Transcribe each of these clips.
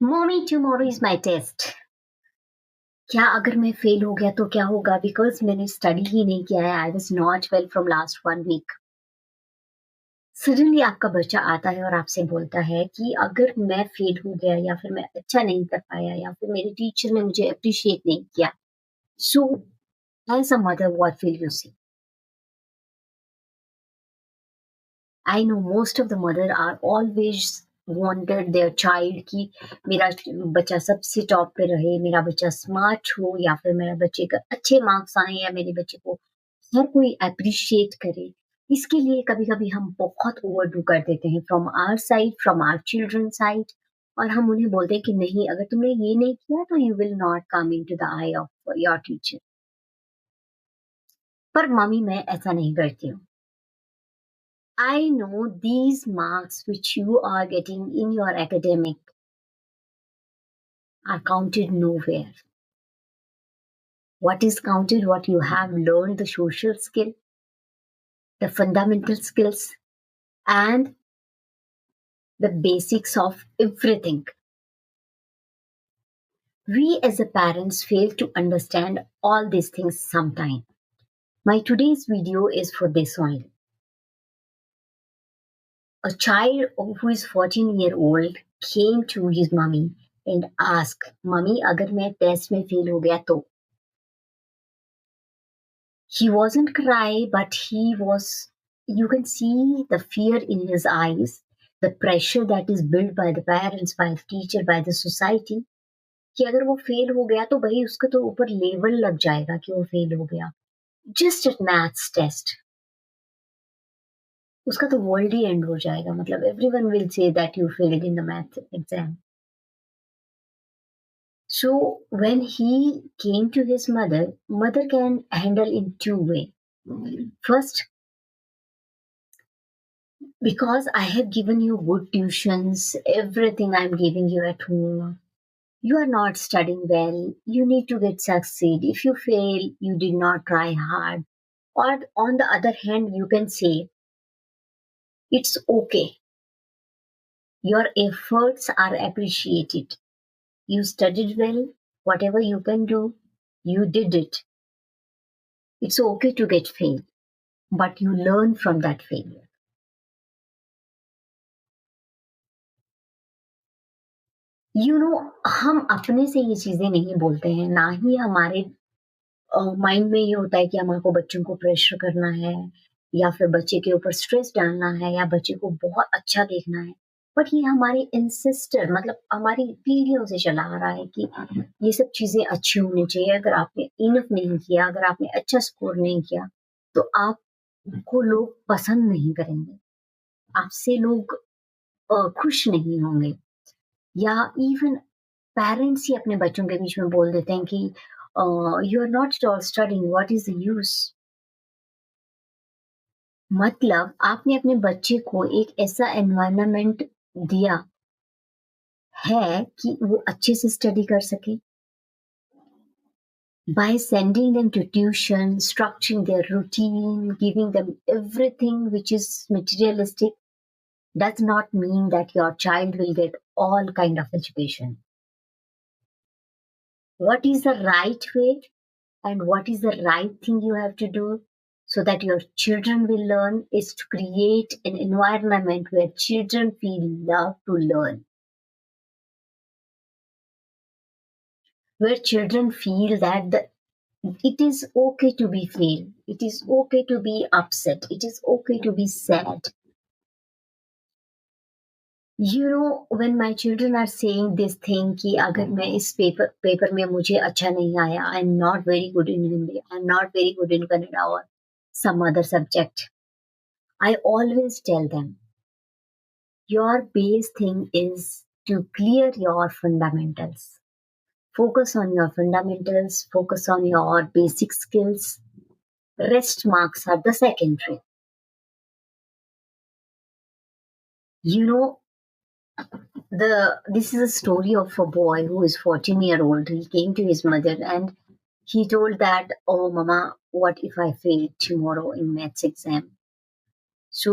Mummy tomorrow is my test. क्या अगर मैं फेल हो गया तो क्या होगा? बिकॉज मैंने स्टडी ही नहीं किया है। I was not well from last 1 week. Suddenly आपका बच्चा आता है और आपसे बोलता है कि अगर मैं फेल हो गया या फिर मैं अच्छा नहीं कर पाया या फिर मेरे टीचर ने मुझे अप्रिशिएट नहीं किया, so as a mother what will you say? I know most of the mother are always wanted their child कि मेरा बच्चा सबसे टॉप पे रहे, मेरा बच्चा स्मार्ट हो या फिर मेरा बच्चे का अच्छे मार्क्स आए या मेरे बच्चे को हर कोई अप्रिशिएट करे। इसके लिए कभी-कभी हम बहुत ओवरडू कर देते हैं from our side, from our children side, और हम उन्हें बोलते हैं कि नहीं, अगर तुमने ये नहीं किया तो you will not come into the I of your teacher. पर मम्मी मैं ऐसा नहीं करती हूँ। I know these marks which you are getting in your academic are counted nowhere. What is counted? What you have learned, the social skill, the fundamental skills, and the basics of everything. We as a parents fail to understand all these things sometimes. My today's video is for this only. A child who is 14-year-old came to his mummy and asked, "Mummy, अगर मैं test में fail हो गया तो?" He wasn't cry, but he was, you can see the fear in his eyes, the pressure that is built by the parents, by the teacher, by the society, कि अगर वो fail हो गया तो भाई उसका तो ऊपर लेवल लग जाएगा कि वो फेल हो गया। जस्ट एट मैथ्स टेस्ट उसका तो वर्ल्ड ही एंड हो जाएगा। मतलब everyone will say that you failed in the math exam. So when he came to his mother, mother can handle in two way. First, because I have given you good tuitions, everything I'm giving you at home. You are not studying well. You need to get succeed. If you fail, you did not try hard. Or on the other hand, you can say, it's okay. Your efforts are appreciated. You studied well. Whatever you can do, you did it. It's okay to get failed, but you learn from that failure. हम अपने से ये चीजें नहीं बोलते हैं, ना ही हमारे माइंड में ये होता है कि हमको बच्चों को प्रेशर करना है या फिर बच्चे के ऊपर स्ट्रेस डालना है या बच्चे को बहुत अच्छा देखना है। बट ये हमारे इंसिस्टर मतलब हमारी पीढ़ियों से चला आ रहा है कि ये सब चीजें अच्छी होनी चाहिए। अगर आपने इनफ नहीं किया, अगर आपने अच्छा स्कोर नहीं किया, तो आपको लोग पसंद नहीं करेंगे, आपसे लोग खुश नहीं होंगे। या इवन पेरेंट्स ही अपने बच्चों के बीच में बोल देते हैं कि you are not at all studying, what is the use. मतलब आपने अपने बच्चे को एक ऐसा एनवायरनमेंट दिया है कि वो अच्छे से स्टडी कर सके। By sending them to tuition, structuring their routine, giving them everything which is materialistic, does not mean that your child will get all kind of education. What is the right way and what is the right thing you have to do so that your children will learn is to create an environment where children feel love to learn, where children feel that it is okay to be fail, it is okay to be upset, it is okay to be sad. When my children are saying this thing कि अगर मैं इस paper में मुझे अच्छा नहीं आया, I am not very good in Hindi, I am not very good in Kannada or some other subject, I always tell them, your base thing is to clear your fundamentals. Focus on your fundamentals, focus on your basic skills. Rest marks are the secondary. You know, this is a story of a boy who is 14-year-old. He came to his mother and he told that, "Oh, Mama, what if I fail tomorrow in maths exam?" So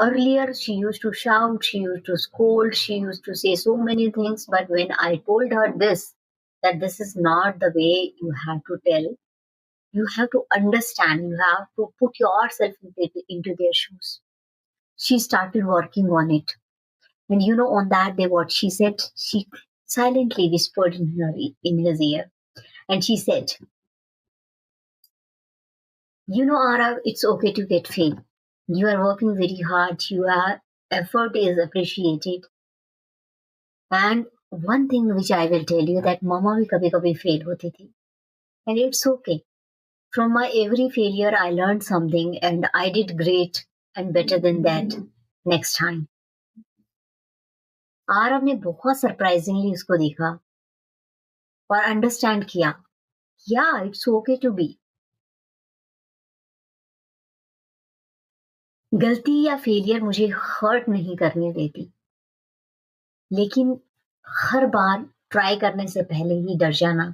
earlier she used to shout, she used to scold, she used to say so many things. But when I told her this, that this is not the way you have to tell, you have to understand, you have to put yourself into their shoes. She started working on it. And on that day, what she said, she silently whispered in his ear. And she said, Arav, it's okay to get fail. You are working very hard. Your effort is appreciated. And one thing which I will tell you that mama भी कभी कभी fail होती थी. And it's okay. From my every failure, I learned something and I did great and better than that next time. Aarav ने बहुत surprisingly उसको देखा और अंडरस्टैंड किया. या इट्स ओके टू बी. गलती या फेलियर मुझे हर्ट नहीं करने देती, लेकिन हर बार ट्राई करने से पहले ही डर जाना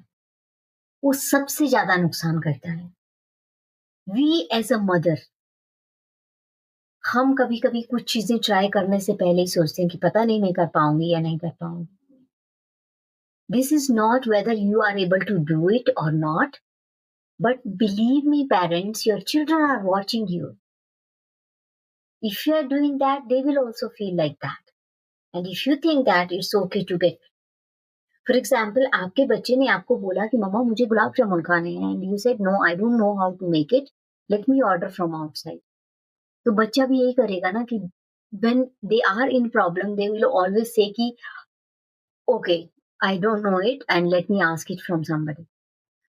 वो सबसे ज्यादा नुकसान करता है. वी एज अ मदर, हम कभी कभी कुछ चीजें ट्राई करने से पहले ही सोचते हैं कि पता नहीं मैं कर पाऊंगी या नहीं कर पाऊंगी. This is not whether you are able to do it और not, but believe me parents, your children are watching you. If you are doing that, they will also feel like that. And if you think that it's okay to get, for example, आपके बच्चे ने आपको बोला कि मम्मा मुझे गुलाब जामुन खाने हैं, and you said no, I don't know how to make it. Let me order from outside. तो बच्चा भी यही करेगा ना कि when they are in problem, they will always say कि okay, I don't know it and let me ask it from somebody.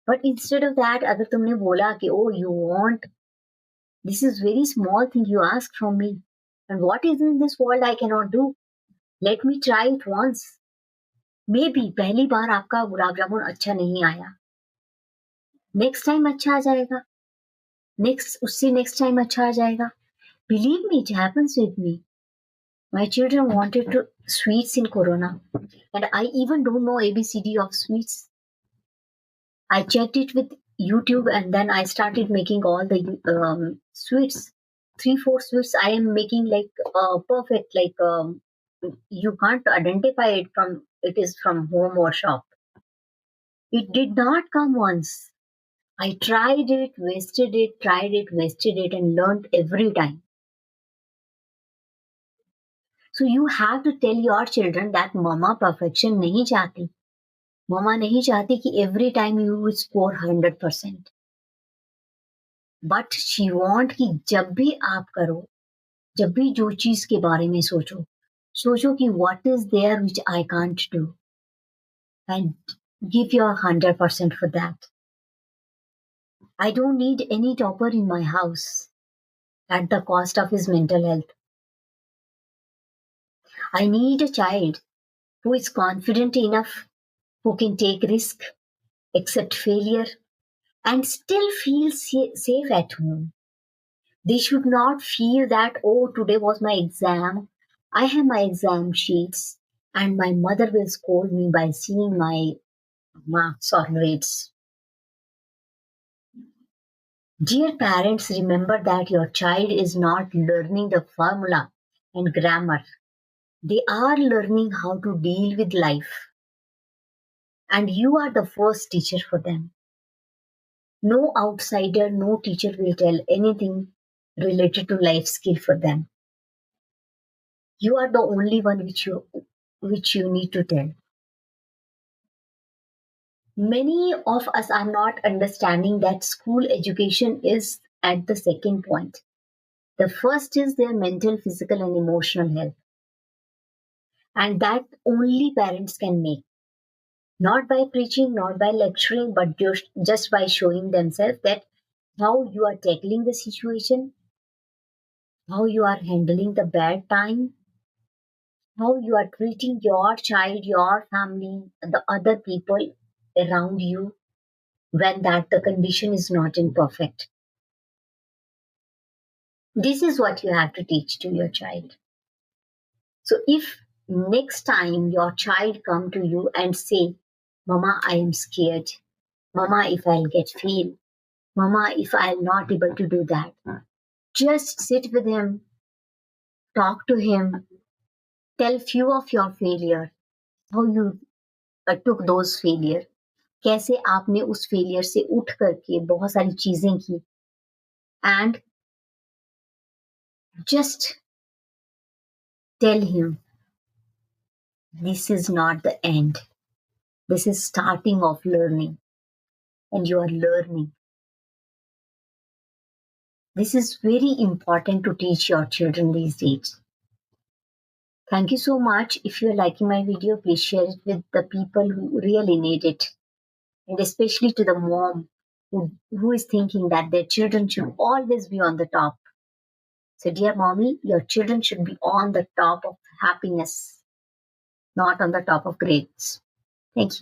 But instead of that, अगर तुमने बोला कि oh you want, this is very small thing you ask from me, and what is in this world I cannot do. Let me try it once. May be पहली बार आपका गुलाब जामुन अच्छा नहीं आया, next time अच्छा आ जाएगा, नेक्स्ट टाइम अच्छा आ जाएगा. Believe me, it happens with me. My children wanted to sweets in corona and I even don't know ABCD of sweets. I checked it with YouTube and then I started making all the sweets. 3-4 sweets I am making like perfect, like you can't identify it from it is from home or shop. It did not come once. I tried it, wasted it, tried it, wasted it, and learned every time. So you have to tell your children that mama perfection नहीं चाहती. Mama नहीं चाहती कि every time you will score 100%. But she want कि जब भी आप करो, जब भी जो चीज के बारे में सोचो, सोचो कि what is there which I can't do, and give your 100% for that. I don't need any topper in my house at the cost of his mental health. I need a child who is confident enough, who can take risk, accept failure, and still feel safe at home. They should not feel that, oh, today was my exam, I have my exam sheets, and my mother will scold me by seeing my marks or grades. Dear parents, remember that your child is not learning the formula and grammar. They are learning how to deal with life. And you are the first teacher for them. No outsider, no teacher will tell anything related to life skill for them. You are the only one which you need to tell. Many of us are not understanding that school education is at the second point. The first is their mental, physical, and emotional health. And that only parents can make. Not by preaching, not by lecturing, but just by showing themselves that how you are tackling the situation, how you are handling the bad time, how you are treating your child, your family, the other people around you when that the condition is not in perfect. This is what you have to teach to your child. So if next time your child come to you and say, Mama, I am scared. Mama, if I'll get fail. Mama, if I'm not able to do that. Just sit with him, talk to him, tell few of your failure, how you took those failure, कैसे आपने उस failure से उठ करके बहुत सारी चीजें की, and just tell him this is not the end. This is starting of learning, and you are learning. This is very important to teach your children these days. Thank you so much. If you're liking my video, please share it with the people who really need it, and especially to the mom who is thinking that their children should always be on the top. So, dear mommy, your children should be on the top of happiness, not on the top of grades. Thank you.